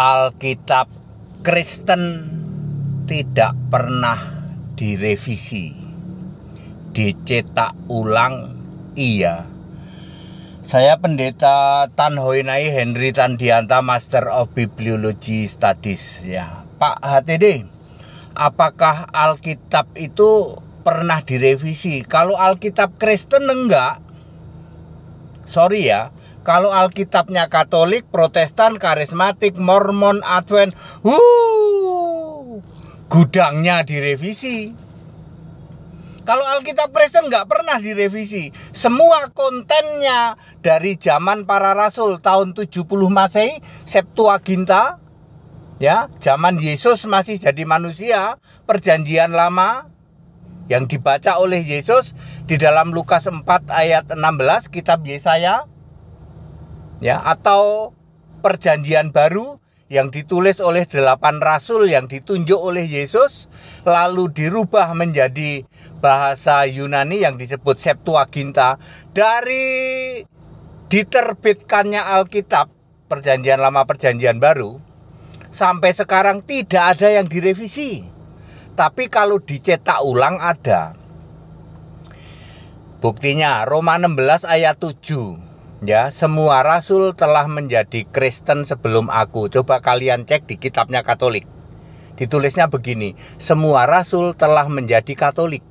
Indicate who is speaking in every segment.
Speaker 1: Alkitab Kristen tidak pernah direvisi, dicetak ulang iya. Saya Pendeta Tan Hoinai Henry Tandianta, Master of Bibliology Studies ya. Pak HTD, apakah Alkitab itu pernah direvisi? Kalau Alkitab Kristen enggak. Sorry ya. Kalau Alkitabnya Katolik, Protestan, Karismatik, Mormon, Advent, gudangnya direvisi. Kalau Alkitab Kristen nggak pernah direvisi. Semua kontennya dari zaman para rasul tahun 70 Masehi, Septuaginta, ya, zaman Yesus masih jadi manusia, Perjanjian Lama yang dibaca oleh Yesus di dalam Lukas 4 ayat 16, kitab Yesaya, ya, atau Perjanjian Baru yang ditulis oleh 8 rasul yang ditunjuk oleh Yesus, lalu dirubah menjadi bahasa Yunani yang disebut Septuaginta. Dari diterbitkannya Alkitab Perjanjian Lama Perjanjian Baru sampai sekarang tidak ada yang direvisi. Tapi kalau dicetak ulang ada. Buktinya Roma 16 ayat 7. Ya, semua rasul telah menjadi Kristen sebelum aku. Coba kalian cek di kitabnya Katolik. Ditulisnya begini, semua rasul telah menjadi Katolik.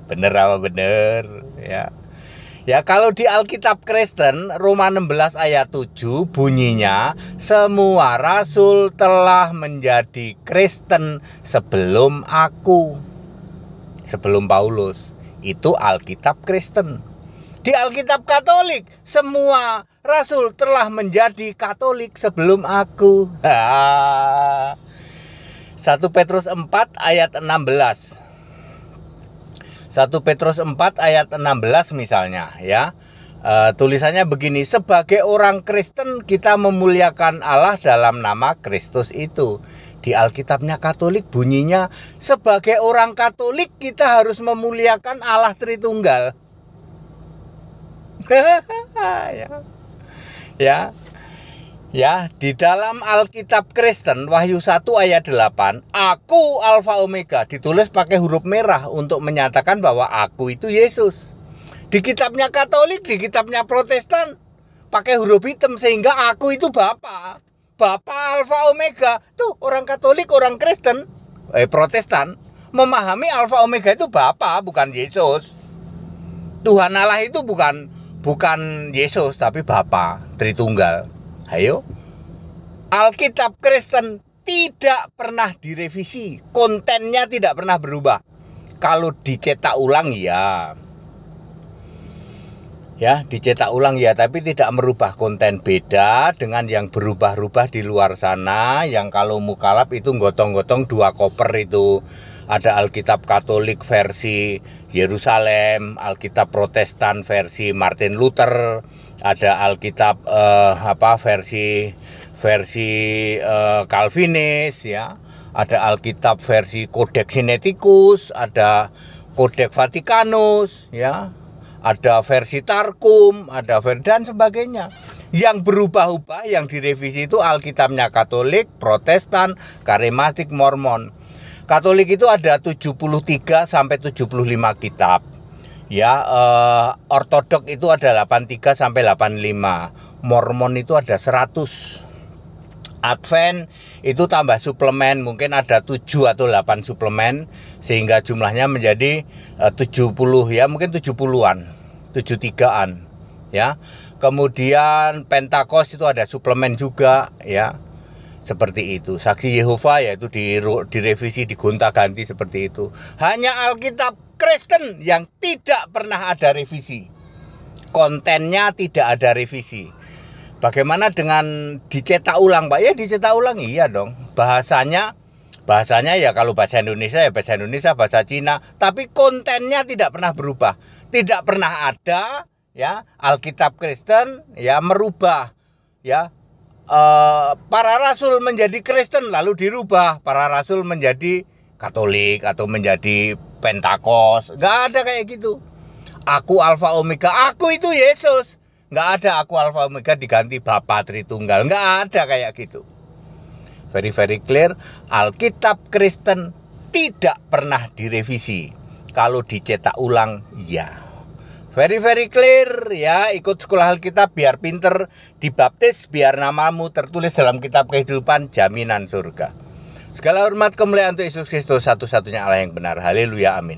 Speaker 1: Bener apa bener? Ya. Ya, kalau di Alkitab Kristen Roma 16 ayat 7 bunyinya semua rasul telah menjadi Kristen sebelum aku. Sebelum Paulus. Itu Alkitab Kristen. Di Alkitab Katolik, semua rasul telah menjadi Katolik sebelum aku. 1 Petrus 4 ayat 16. 1 Petrus 4 ayat 16 misalnya, ya. Tulisannya begini, sebagai orang Kristen kita memuliakan Allah dalam nama Kristus itu. Di Alkitabnya Katolik bunyinya, sebagai orang Katolik kita harus memuliakan Allah Tritunggal. Ya, di dalam Alkitab Kristen Wahyu 1 ayat 8, aku Alfa Omega, ditulis pakai huruf merah untuk menyatakan bahwa aku itu Yesus. Di kitabnya Katolik, di kitabnya Protestan pakai huruf hitam sehingga aku itu Bapa. Bapa Alfa Omega. Tuh, orang Katolik, orang Kristen, Protestan memahami Alfa Omega itu Bapa, bukan Yesus. Tuhan Allah itu bukan Yesus tapi Bapa Tritunggal. Ayo. Alkitab Kristen tidak pernah direvisi, kontennya tidak pernah berubah. Kalau dicetak ulang ya. Ya, dicetak ulang ya, tapi tidak merubah konten. Beda dengan yang berubah-ubah di luar sana, yang kalau mukalaf itu gotong-gotong 2 koper itu. Ada Alkitab Katolik versi Yerusalem, Alkitab Protestan versi Martin Luther, ada Alkitab versi Calvinis, ya. Ada Alkitab versi Codex Sinaiticus, ada Codex Vaticanus, ya. Ada versi Targum, ada dan sebagainya. Yang berubah-ubah, yang direvisi itu Alkitabnya Katolik, Protestan, Karismatik, Mormon. Katolik itu ada 73 sampai 75 kitab. Ya, Ortodok itu ada 83 sampai 85. Mormon itu ada 100. Advent itu tambah suplemen, mungkin ada 7 atau 8 suplemen sehingga jumlahnya menjadi 70 ya, mungkin 70-an, 73-an ya. Kemudian Pentakost itu ada suplemen juga ya. Seperti itu. Saksi Yehova yaitu direvisi, digonta-ganti seperti itu. Hanya Alkitab Kristen yang tidak pernah ada revisi. Kontennya tidak ada revisi. Bagaimana dengan dicetak ulang, Pak? Ya dicetak ulang iya dong. Bahasanya ya kalau bahasa Indonesia ya bahasa Indonesia, bahasa Cina, tapi kontennya tidak pernah berubah. Tidak pernah ada ya Alkitab Kristen ya merubah ya. Para rasul menjadi Kristen lalu dirubah para rasul menjadi Katolik atau menjadi Pentakost. Nggak ada kayak gitu. Aku Alfa Omega, aku itu Yesus. Nggak ada aku Alfa Omega diganti Bapa Tritunggal. Nggak ada kayak gitu. Very clear, Alkitab Kristen tidak pernah direvisi. Kalau dicetak ulang, ya. Very clear ya, ikut sekolah Alkitab biar pinter, dibaptis biar namamu tertulis dalam kitab kehidupan, jaminan surga. Segala hormat kemuliaan untuk Yesus Kristus, satu-satunya Allah yang benar. Haleluya, amin.